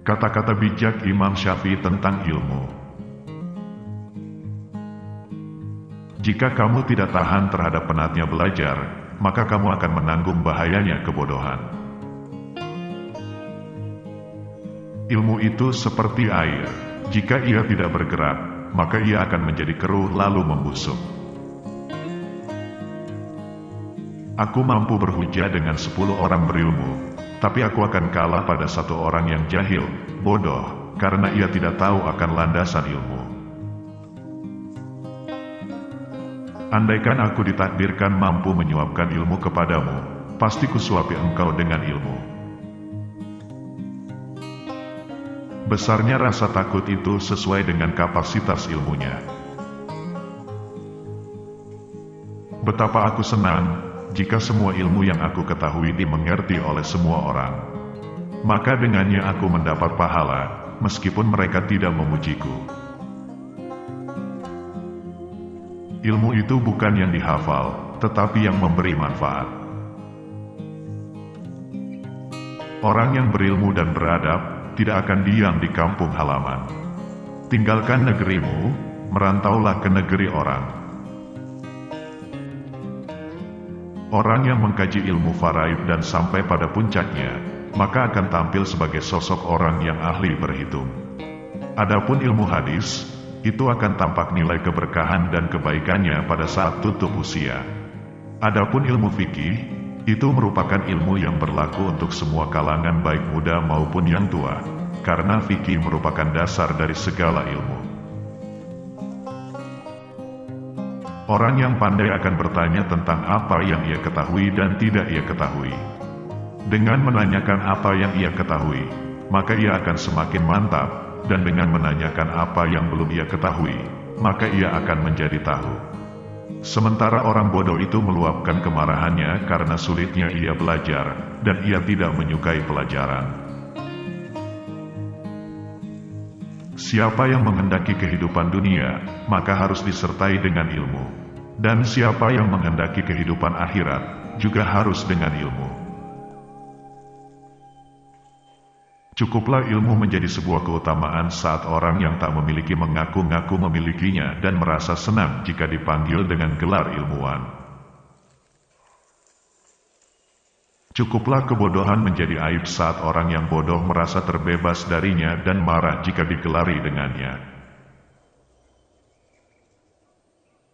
Kata-kata bijak Imam Syafi'i tentang ilmu. Jika kamu tidak tahan terhadap penatnya belajar, maka kamu akan menanggung bahayanya kebodohan. Ilmu itu seperti air. Jika ia tidak bergerak, maka ia akan menjadi keruh lalu membusuk. Aku mampu berhujah dengan 10 orang berilmu, tapi aku akan kalah pada 1 orang yang jahil, bodoh, karena ia tidak tahu akan landasan ilmu. Andaikan aku ditakdirkan mampu menyuapkan ilmu kepadamu, pasti kusuapi engkau dengan ilmu. Besarnya rasa takut itu sesuai dengan kapasitas ilmunya. Betapa aku senang jika semua ilmu yang aku ketahui dimengerti oleh semua orang. Maka dengannya aku mendapat pahala, meskipun mereka tidak memujiku. Ilmu itu bukan yang dihafal, tetapi yang memberi manfaat. Orang yang berilmu dan beradab tidak akan diam di kampung halaman. Tinggalkan negerimu, merantaulah ke negeri orang. Orang yang mengkaji ilmu faraid dan sampai pada puncaknya, maka akan tampil sebagai sosok orang yang ahli berhitung. Adapun ilmu hadis, itu akan tampak nilai keberkahan dan kebaikannya pada saat tutup usia. Adapun ilmu fikih, itu merupakan ilmu yang berlaku untuk semua kalangan baik muda maupun yang tua, karena fikih merupakan dasar dari segala ilmu. Orang yang pandai akan bertanya tentang apa yang ia ketahui dan tidak ia ketahui. Dengan menanyakan apa yang ia ketahui, maka ia akan semakin mantap, dan dengan menanyakan apa yang belum ia ketahui, maka ia akan menjadi tahu. Sementara orang bodoh itu meluapkan kemarahannya karena sulitnya ia belajar, dan ia tidak menyukai pelajaran. Siapa yang menghendaki kehidupan dunia, maka harus disertai dengan ilmu. Dan siapa yang menghendaki kehidupan akhirat, juga harus dengan ilmu. Cukuplah ilmu menjadi sebuah keutamaan saat orang yang tak memiliki mengaku-ngaku memilikinya dan merasa senang jika dipanggil dengan gelar ilmuwan. Cukuplah kebodohan menjadi aib saat orang yang bodoh merasa terbebas darinya dan marah jika digelari dengannya.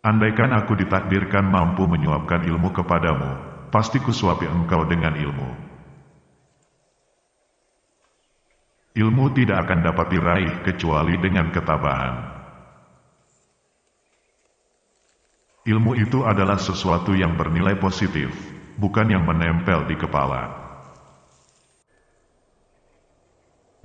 Andaikan aku ditakdirkan mampu menyuapkan ilmu kepadamu, pasti kusuapi engkau dengan ilmu. Ilmu tidak akan dapat diraih kecuali dengan ketabahan. Ilmu itu adalah sesuatu yang bernilai positif, bukan yang menempel di kepala.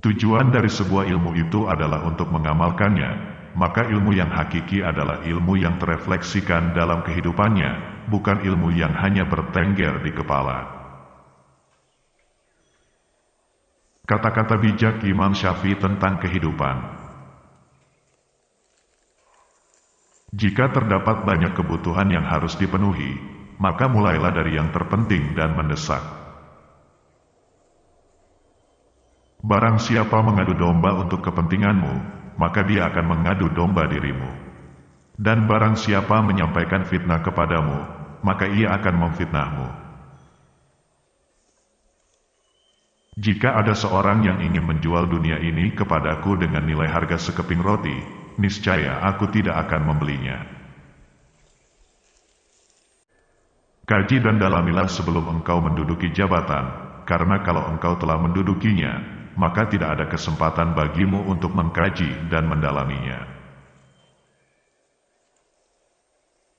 Tujuan dari sebuah ilmu itu adalah untuk mengamalkannya, maka ilmu yang hakiki adalah ilmu yang terefleksikan dalam kehidupannya, bukan ilmu yang hanya bertengger di kepala. Kata-kata bijak Imam Syafi'i tentang kehidupan. Jika terdapat banyak kebutuhan yang harus dipenuhi, maka mulailah dari yang terpenting dan mendesak. Barang siapa mengadu domba untuk kepentinganmu, maka dia akan mengadu domba dirimu. Dan barang siapa menyampaikan fitnah kepadamu, maka ia akan memfitnahmu. Jika ada seorang yang ingin menjual dunia ini kepadaku dengan nilai harga sekeping roti, niscaya aku tidak akan membelinya. Kaji dan dalamilah sebelum engkau menduduki jabatan, karena kalau engkau telah mendudukinya, maka tidak ada kesempatan bagimu untuk mengkaji dan mendalaminya.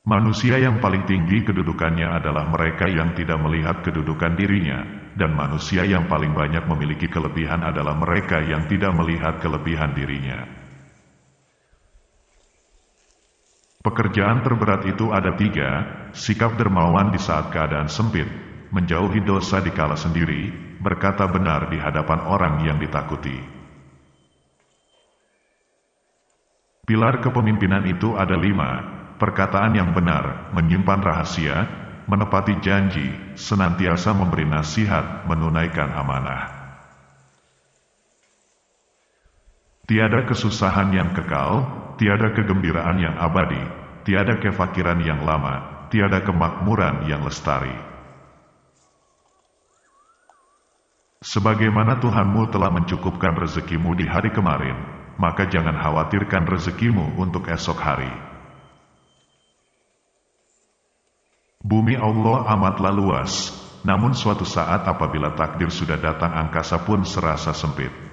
Manusia yang paling tinggi kedudukannya adalah mereka yang tidak melihat kedudukan dirinya, dan manusia yang paling banyak memiliki kelebihan adalah mereka yang tidak melihat kelebihan dirinya. Pekerjaan terberat itu ada 3, sikap dermawan di saat keadaan sempit, menjauhi dosa dikala sendiri, berkata benar di hadapan orang yang ditakuti. Pilar kepemimpinan itu ada 5, perkataan yang benar, menyimpan rahasia, menepati janji, senantiasa memberi nasihat, menunaikan amanah. Tiada kesusahan yang kekal, tiada kegembiraan yang abadi, tiada kefakiran yang lama, tiada kemakmuran yang lestari. Sebagaimana Tuhanmu telah mencukupkan rezekimu di hari kemarin, maka jangan khawatirkan rezekimu untuk esok hari. Bumi Allah amatlah luas, namun suatu saat apabila takdir sudah datang angkasa pun serasa sempit.